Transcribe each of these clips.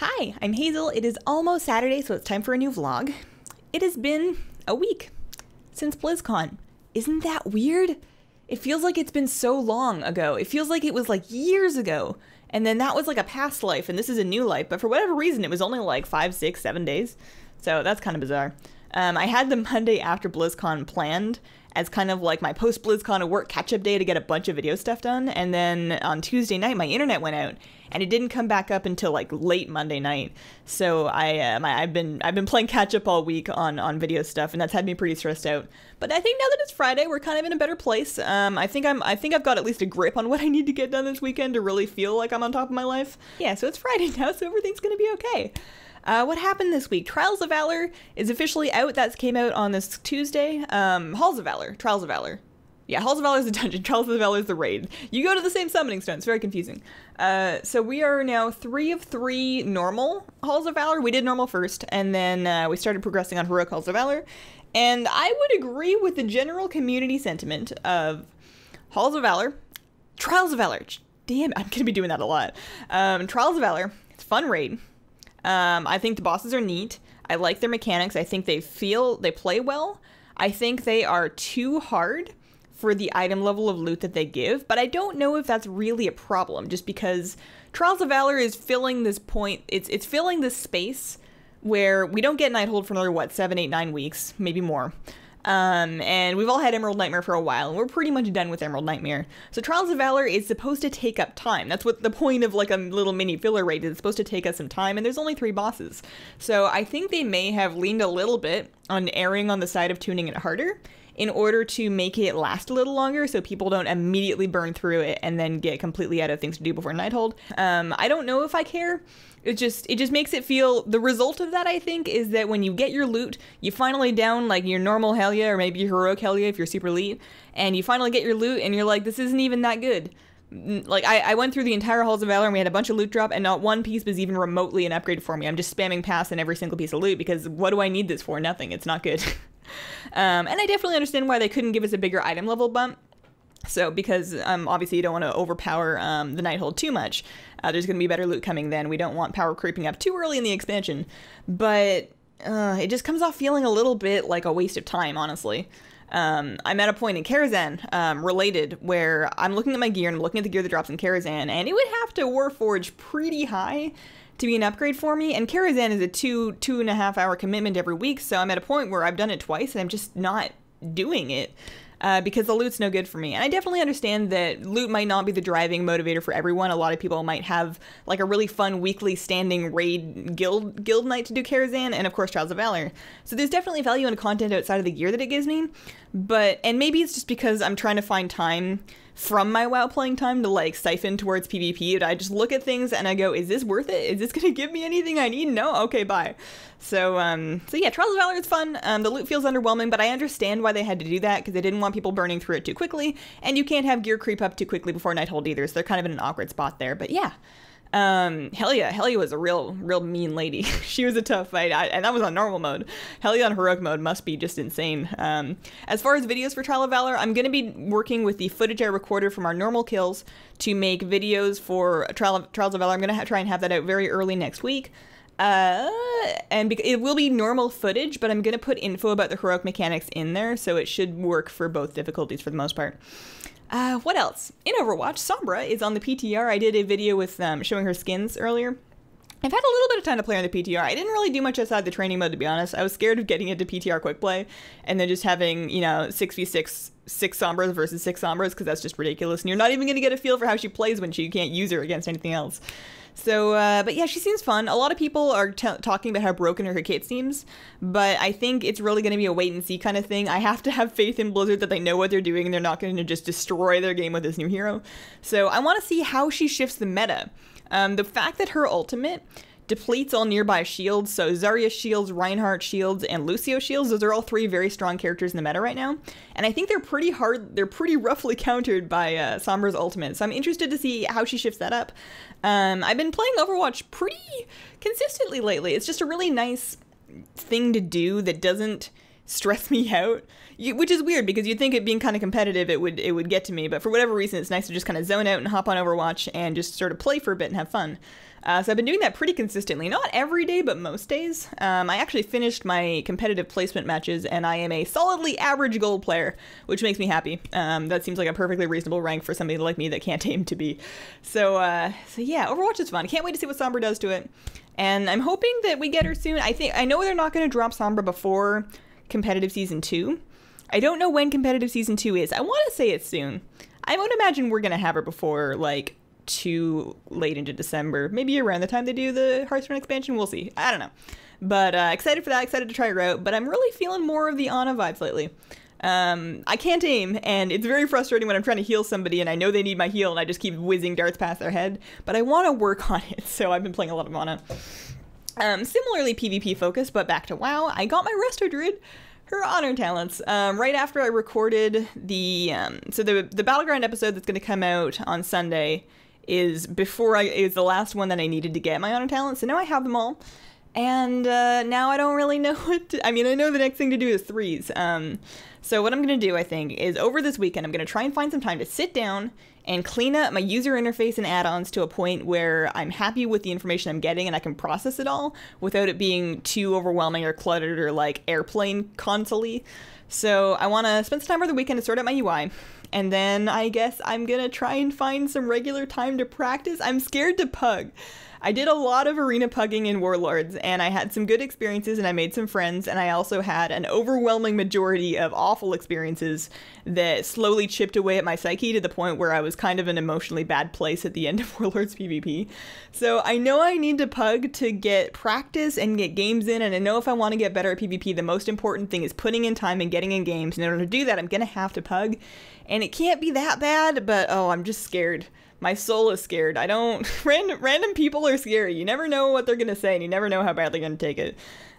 Hi, I'm Hazel. It is almost Saturday, so it's time for a new vlog. It has been a week since BlizzCon. Isn't that weird? It feels like it's been so long ago. It feels like it was like years ago. And then that was like a past life, and this is a new life. But for whatever reason, it was only like 5, 6, 7 days. So that's kind of bizarre. I had the Monday after BlizzCon planned as kind of like my post-BlizzCon work catch-up day to get a bunch of video stuff done. And then on Tuesday night, my internet went out, and it didn't come back up until like late Monday night. So I've been playing catch-up all week on video stuff, and that's had me pretty stressed out. But I think now that it's Friday, we're kind of in a better place. I think I've got at least a grip on what I need to get done this weekend to really feel like I'm on top of my life. Yeah, so it's Friday now, so everything's gonna be okay. What happened this week? Trials of Valor is officially out. That came out on this Tuesday. Halls of Valor. Trials of Valor. Yeah, Halls of Valor is the dungeon. Trials of Valor is the raid. You go to the same summoning stone. It's very confusing. So we are now 3 of 3 normal Halls of Valor. We did normal first, and then we started progressing on heroic Halls of Valor. And I would agree with the general community sentiment of Halls of Valor, Trials of Valor. Damn, I'm gonna be doing that a lot. Trials of Valor. It's a fun raid. I think the bosses are neat. I like their mechanics. I think they play well. I think they are too hard for the item level of loot that they give, but I don't know if that's really a problem, just because Trials of Valor is filling this point. It's filling this space where we don't get Nighthold for another, what, 7, 8, 9 weeks, maybe more. And we've all had Emerald Nightmare for a while, and we're pretty much done with Emerald Nightmare. So Trials of Valor is supposed to take up time. That's what the point of like a little mini filler raid is. It's supposed to take us some time, and there's only 3 bosses. So I think they may have leaned a little bit on erring on the side of tuning it harder in order to make it last a little longer so people don't immediately burn through it and then get completely out of things to do before Nighthold. I don't know if I care. It just makes it feel, the result of that, I think, is that when you get your loot, you finally down like your normal Helya or maybe your heroic Helya if you're super elite, and you finally get your loot and you're like, this isn't even that good. Like, I went through the entire Halls of Valor and we had a bunch of loot drop, and not one piece was even remotely an upgrade for me. I'm just spamming pass in every single piece of loot because what do I need this for? Nothing. It's not good. And I definitely understand why they couldn't give us a bigger item level bump. So, because obviously you don't want to overpower the Nighthold too much. There's going to be better loot coming then. We don't want power creeping up too early in the expansion. But it just comes off feeling a little bit like a waste of time, honestly. I'm at a point in Karazhan, related, where I'm looking at my gear and I'm looking at the gear that drops in Karazhan, and it would have to Warforge pretty high to be an upgrade for me, and Karazhan is a 2.5 hour commitment every week, so I'm at a point where I've done it twice and I'm just not doing it. Because the loot's no good for me. And I definitely understand that loot might not be the driving motivator for everyone. A lot of people might have like a really fun weekly standing raid guild night to do Karazhan, and of course Trials of Valor. So there's definitely value in content outside of the gear that it gives me. And maybe it's just because I'm trying to find time from my WoW playing time to like siphon towards PvP, and I just look at things and I go, is this worth it? Is this gonna give me anything I need? No? Okay, bye. So yeah, Trials of Valor is fun. The loot feels underwhelming, but I understand why they had to do that, because they didn't want people burning through it too quickly, and you can't have gear creep up too quickly before Nighthold either, so they're kind of in an awkward spot there, but yeah. Helya was a real mean lady. She was a tough fight, and that was on normal mode. Helya on heroic mode must be just insane. As far as videos for Trial of Valor, I'm going to be working with the footage I recorded from our normal kills to make videos for Trials of Valor. I'm going to try and have that out very early next week. And it will be normal footage, but I'm going to put info about the heroic mechanics in there, so it should work for both difficulties for the most part. What else? In Overwatch, Sombra is on the PTR. I did a video with showing her skins earlier. I've had a little bit of time to play on the PTR. I didn't really do much outside the training mode, to be honest. I was scared of getting into PTR quick play and then just having, 6v6, 6 Sombras versus 6 Sombras, because that's just ridiculous. And you're not even going to get a feel for how she plays when you can't use her against anything else. So, but yeah, she seems fun. A lot of people are talking about how broken her kit seems, but I think it's really going to be a wait and see kind of thing. I have to have faith in Blizzard that they know what they're doing and they're not going to just destroy their game with this new hero. So I want to see how she shifts the meta. The fact that her ultimate depletes all nearby shields, so Zarya shields, Reinhardt shields, and Lucio shields, those are all 3 very strong characters in the meta right now, and I think they're pretty roughly countered by Sombra's ultimate, so I'm interested to see how she shifts that up. I've been playing Overwatch pretty consistently lately. It's just a really nice thing to do that doesn't stress me out, which is weird because you'd think it being kind of competitive, it would get to me. But for whatever reason, it's nice to just kind of zone out and hop on Overwatch and just sort of play for a bit and have fun. So I've been doing that pretty consistently, not every day, but most days. I actually finished my competitive placement matches, and I am a solidly average gold player, which makes me happy. That seems like a perfectly reasonable rank for somebody like me that can't aim to be. So yeah, Overwatch is fun. I can't wait to see what Sombra does to it. And I'm hoping that we get her soon. I know they're not going to drop Sombra before competitive season 2. I don't know when competitive season 2 is. I want to say it's soon. I would imagine we're going to have her before, like, too late into December, maybe around the time they do the Hearthstone expansion. We'll see. I don't know, but excited for that, excited to try her out. But I'm really feeling more of the Ana vibes lately. I can't aim, and it's very frustrating when I'm trying to heal somebody and I know they need my heal and I just keep whizzing darts past their head, but I want to work on it, so I've been playing a lot of Ana. Similarly PvP focused, but back to WoW, I got my Resto Druid, her honor talents, right after I recorded the Battleground episode that's going to come out on Sunday is the last one that I needed to get my honor talents, so now I have them all, and now I don't really know I know the next thing to do is 3s. So what I'm going to do, I think, is over this weekend, I'm going to try and find some time to sit down and clean up my user interface and add-ons to a point where I'm happy with the information I'm getting and I can process it all without it being too overwhelming or cluttered or like airplane console-y. So I want to spend some time over the weekend to sort out my UI. And then I guess I'm going to try and find some regular time to practice. I'm scared to pug. I did a lot of arena pugging in Warlords, and I had some good experiences, and I made some friends, and I also had an overwhelming majority of awful experiences that slowly chipped away at my psyche to the point where I was kind of in an emotionally bad place at the end of Warlords PvP. So I know I need to pug to get practice and get games in, and I know if I want to get better at PvP, the most important thing is putting in time and getting in games, and in order to do that, I'm going to have to pug, and it can't be that bad, but oh, I'm just scared. My soul is scared. Random people are scary. You never know what they're gonna say, and you never know how bad they're gonna take it.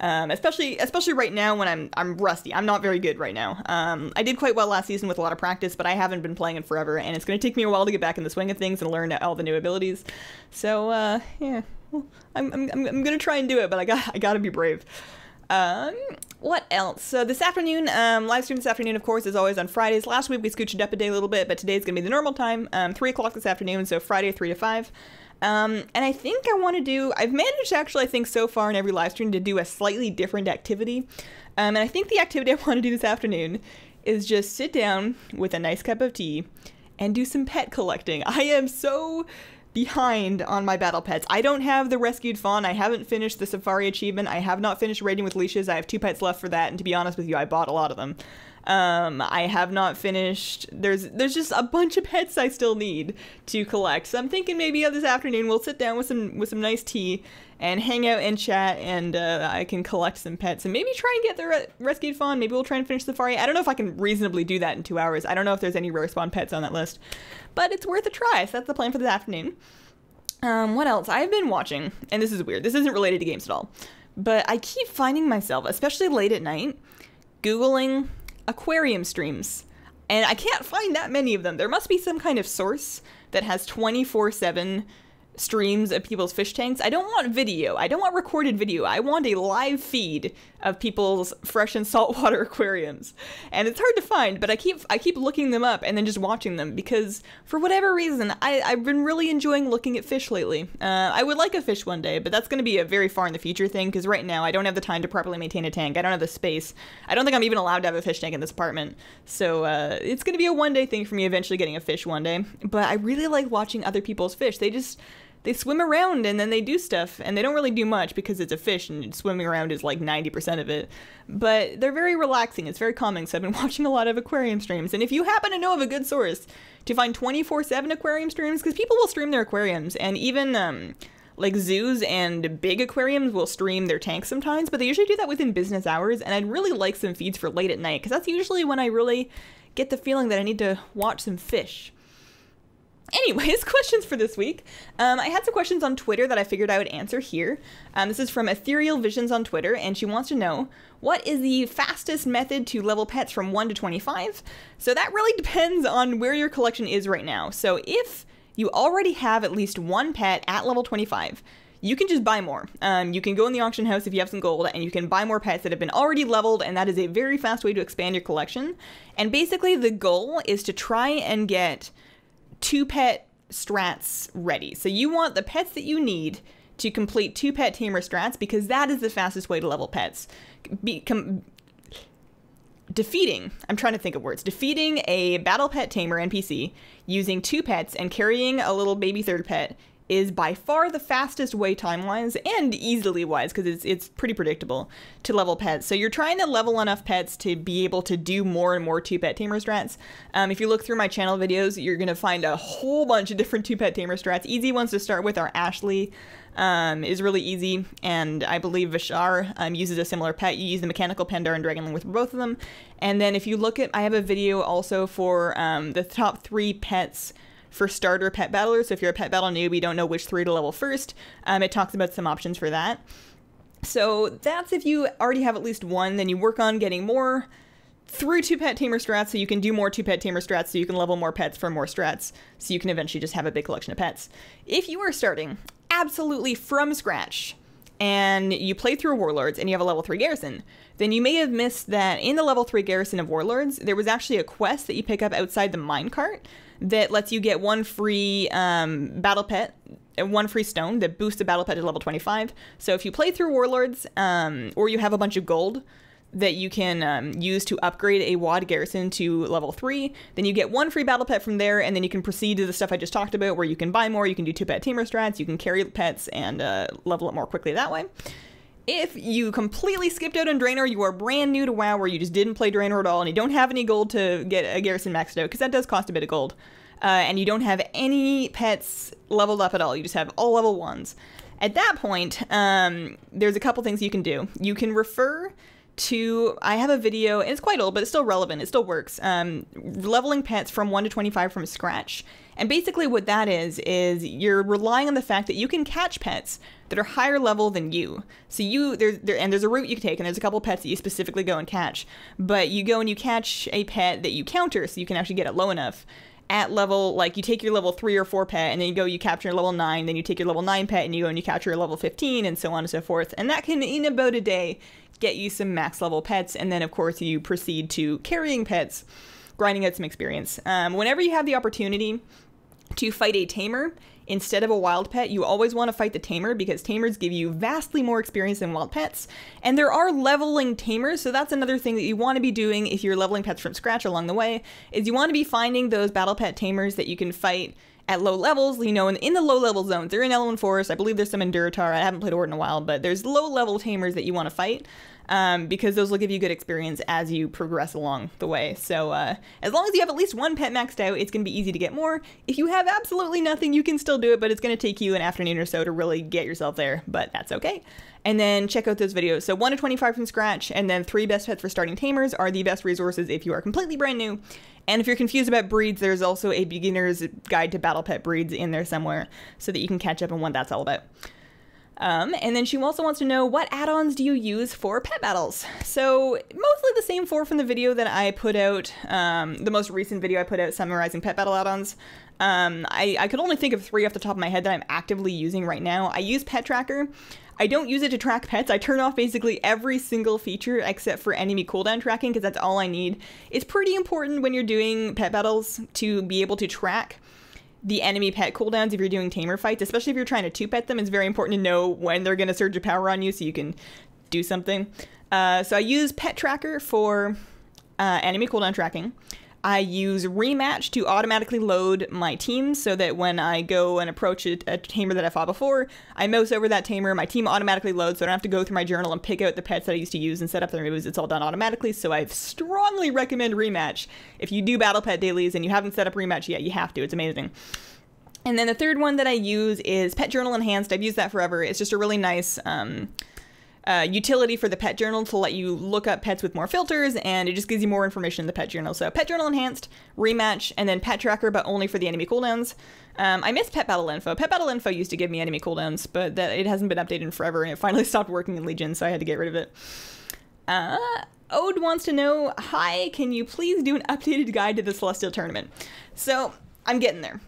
Especially right now when I'm rusty. I'm not very good right now. I did quite well last season with a lot of practice, but I haven't been playing in forever, and it's gonna take me a while to get back in the swing of things and learn all the new abilities. So yeah, I'm gonna try and do it, but I gotta be brave. What else? So this afternoon, live stream this afternoon, of course, is always on Fridays. Last week we scooched it up a day a little bit, but today's gonna be the normal time, 3 o'clock this afternoon, so Friday 3 to 5. And I think I've managed actually, I think so far in every live stream to do a slightly different activity. And I think the activity I want to do this afternoon is just sit down with a nice cup of tea and do some pet collecting. I am so behind on my battle pets. I don't have the rescued fawn. I haven't finished the safari achievement. I have not finished raiding with leashes. I have 2 pets left for that, and to be honest with you, I bought a lot of them. I have not finished. There's just a bunch of pets I still need to collect. So I'm thinking maybe this afternoon we'll sit down with some nice tea and hang out and chat, and I can collect some pets and maybe try and get the rescued fawn. Maybe we'll try and finish safari. I don't know if I can reasonably do that in 2 hours. I don't know if there's any rare spawn pets on that list, but it's worth a try. So that's the plan for this afternoon. What else? I've been watching, and this is weird. This isn't related to games at all, but I keep finding myself, especially late at night, Googling aquarium streams, and I can't find that many of them. There must be some kind of source that has 24/7 streams of people's fish tanks. I don't want video. I don't want recorded video. I want a live feed of people's fresh and saltwater aquariums. And it's hard to find, but I keep looking them up and then just watching them because for whatever reason, I've been really enjoying looking at fish lately. I would like a fish one day, but that's going to be a very far in the future thing because right now I don't have the time to properly maintain a tank. I don't have the space. I don't think I'm even allowed to have a fish tank in this apartment. So it's going to be a one-day thing for me eventually getting a fish one day. But I really like watching other people's fish. They swim around and then they do stuff, and they don't really do much because it's a fish and swimming around is like 90% of it. But they're very relaxing. It's very calming. So I've been watching a lot of aquarium streams. And if you happen to know of a good source to find 24/7 aquarium streams, because people will stream their aquariums, and even like zoos and big aquariums will stream their tanks sometimes, but they usually do that within business hours. And I'd really like some feeds for late at night because that's usually when I really get the feeling that I need to watch some fish. Anyways, questions for this week. I had some questions on Twitter that I figured I would answer here. This is from Ethereal Visions on Twitter, and she wants to know, what is the fastest method to level pets from 1 to 25? So that really depends on where your collection is right now. So if you already have at least one pet at level 25, you can just buy more. You can go in the auction house if you have some gold, and you can buy more pets that have been already leveled, and that is a very fast way to expand your collection. And basically the goal is to try and get 2 pet strats ready. So you want the pets that you need to complete 2 pet tamer strats, because that is the fastest way to level pets. Defeating a battle pet tamer NPC using 2 pets and carrying a little baby 3rd pet is by far the fastest way time-wise and easily wise, because it's pretty predictable to level pets. So you're trying to level enough pets to be able to do more and more 2 pet tamer strats. If you look through my channel videos, you're going to find a whole bunch of different 2 pet tamer strats. Easy ones to start with are Ashley, is really easy, and I believe Vishar uses a similar pet. You use the mechanical Pandar and Dragonling with both of them. And then if you look at, I have a video also for the top 3 pets for starter pet battlers. So if you're a pet battle noob, you don't know which 3 to level first, it talks about some options for that. So that's if you already have at least 1, then you work on getting more through 2 pet tamer strats, so you can do more 2 pet tamer strats, so you can level more pets for more strats, so you can eventually just have a big collection of pets. If you are starting absolutely from scratch, and you play through Warlords and you have a level 3 garrison, then you may have missed that in the level 3 garrison of Warlords, there was actually a quest that you pick up outside the minecart that lets you get 1 free battle pet, 1 free stone that boosts the battle pet to level 25. So if you play through Warlords, or you have a bunch of gold that you can use to upgrade a WAD garrison to level 3, then you get 1 free battle pet from there, and then you can proceed to the stuff I just talked about, where you can buy more, you can do 2 pet tamer strats, you can carry pets and level up more quickly that way. If you completely skipped out on Draenor, you are brand new to WoW, where you just didn't play Draenor at all, and you don't have any gold to get a garrison maxed out, because that does cost a bit of gold, and you don't have any pets leveled up at all, you just have all level 1s. At that point, there's a couple things you can do. You can refer to, I have a video, and it's quite old, but it's still relevant, it still works, leveling pets from 1 to 25 from scratch. And basically what that is you're relying on the fact that you can catch pets that are higher level than you. So there's a route you can take, and there's a couple pets that you specifically go and catch, but you go and you catch a pet that you counter, so you can actually get it low enough at level, like you take your level 3 or 4 pet, and then you capture your level 9, then you take your level 9 pet, and you go and you capture your level 15, and so on and so forth. And that can, in about a day, get you some max level pets, and then of course you proceed to carrying pets, grinding out some experience. Whenever you have the opportunity to fight a tamer instead of a wild pet, you always want to fight the tamer, because tamers give you vastly more experience than wild pets. And there are leveling tamers, so that's another thing that you want to be doing if you're leveling pets from scratch along the way, is you want to be finding those battle pet tamers that you can fight at low levels, you know, in the low level zones. They're in Elwyn Forest, I believe there's some in Durotar, I haven't played Ord in a while, but there's low level tamers that you want to fight, because those will give you good experience as you progress along the way. So as long as you have at least 1 pet maxed out, it's going to be easy to get more. If you have absolutely nothing, you can still do it, but it's going to take you an afternoon or so to really get yourself there, but that's okay. And then check out those videos. So 1 to 25 from scratch, and then 3 best pets for starting tamers are the best resources if you are completely brand new. And if you're confused about breeds, there's also a beginner's guide to battle pet breeds in there somewhere, so that you can catch up on what that's all about. And then she also wants to know, what add-ons do you use for pet battles? So mostly the same 4 from the video that I put out, the most recent video I put out summarizing pet battle add-ons. I could only think of 3 off the top of my head that I'm actively using right now. I use Pet Tracker. I don't use it to track pets. I turn off basically every single feature except for enemy cooldown tracking, because that's all I need. It's pretty important when you're doing pet battles to be able to track the enemy pet cooldowns if you're doing tamer fights, especially if you're trying to 2-pet them. It's very important to know when they're going to surge a power on you so you can do something. So I use Pet Tracker for enemy cooldown tracking. I use Rematch to automatically load my teams, so that when I go and approach a tamer that I fought before, I mouse over that tamer, my team automatically loads, so I don't have to go through my journal and pick out the pets that I used to use and set up their moves. It's all done automatically, so I strongly recommend Rematch. If you do battle pet dailies and you haven't set up Rematch yet, you have to. It's amazing. And then the third one that I use is Pet Journal Enhanced. I've used that forever. It's just a really nice utility for the pet journal to let you look up pets with more filters, and it just gives you more information in the pet journal. So Pet Journal Enhanced, Rematch, and then Pet Tracker, but only for the enemy cooldowns. I miss Pet Battle Info. Pet Battle Info used to give me enemy cooldowns, but it hasn't been updated in forever, and it finally stopped working in Legion, so I had to get rid of it. Ode wants to know, hi, can you please do an updated guide to the Celestial Tournament? So I'm getting there.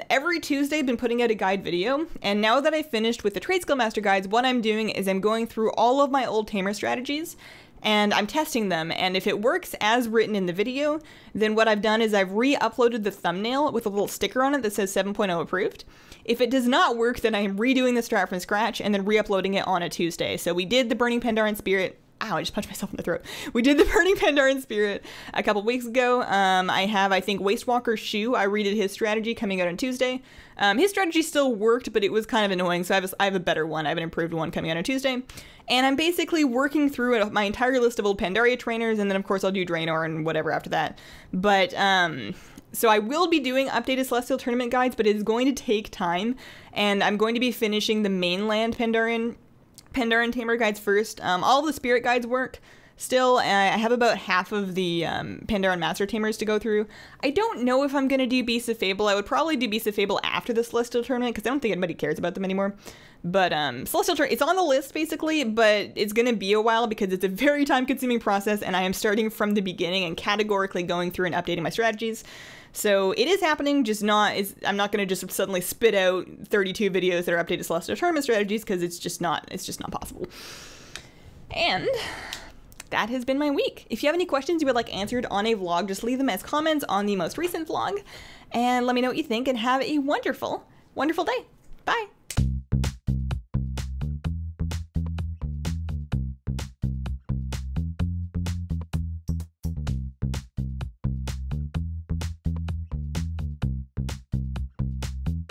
Every Tuesday I've been putting out a guide video, and now that I've finished with the Trade Skill Master guides, what I'm doing is I'm going through all of my old tamer strategies, and I'm testing them, and if it works as written in the video, then what I've done is I've re-uploaded the thumbnail with a little sticker on it that says 7.0 approved. If it does not work, then I am redoing the strat from scratch and then re-uploading it on a Tuesday. So we did the Burning Pandaren Spirit. Ow, I just punched myself in the throat. We did the Burning Pandaren Spirit a couple weeks ago. I have, I think, Wastewalker's Shoe. I redid his strategy coming out on Tuesday. His strategy still worked, but it was kind of annoying, so I have a better one. I have an improved one coming out on Tuesday. And I'm basically working through my entire list of old Pandaria trainers, and then of course I'll do Draenor and whatever after that. But, so I will be doing updated Celestial Tournament guides, but it's going to take time, and I'm going to be finishing the mainland Pandaren Tamer guides first. All of the Spirit guides work still. I have about half of the Pandaren Master Tamers to go through. I don't know if I'm going to do Beasts of Fable. I would probably do Beasts of Fable after the Celestial Tournament, because I don't think anybody cares about them anymore. But Celestial Tournament, it's on the list basically, but it's going to be a while because it's a very time-consuming process, and I am starting from the beginning and categorically going through and updating my strategies. So it is happening, just not, I'm not going to just suddenly spit out 32 videos that are updated Celestial Tournament strategies, because it's just not possible. And that has been my week. If you have any questions you would like answered on a vlog, just leave them as comments on the most recent vlog, and let me know what you think, and have a wonderful, wonderful day.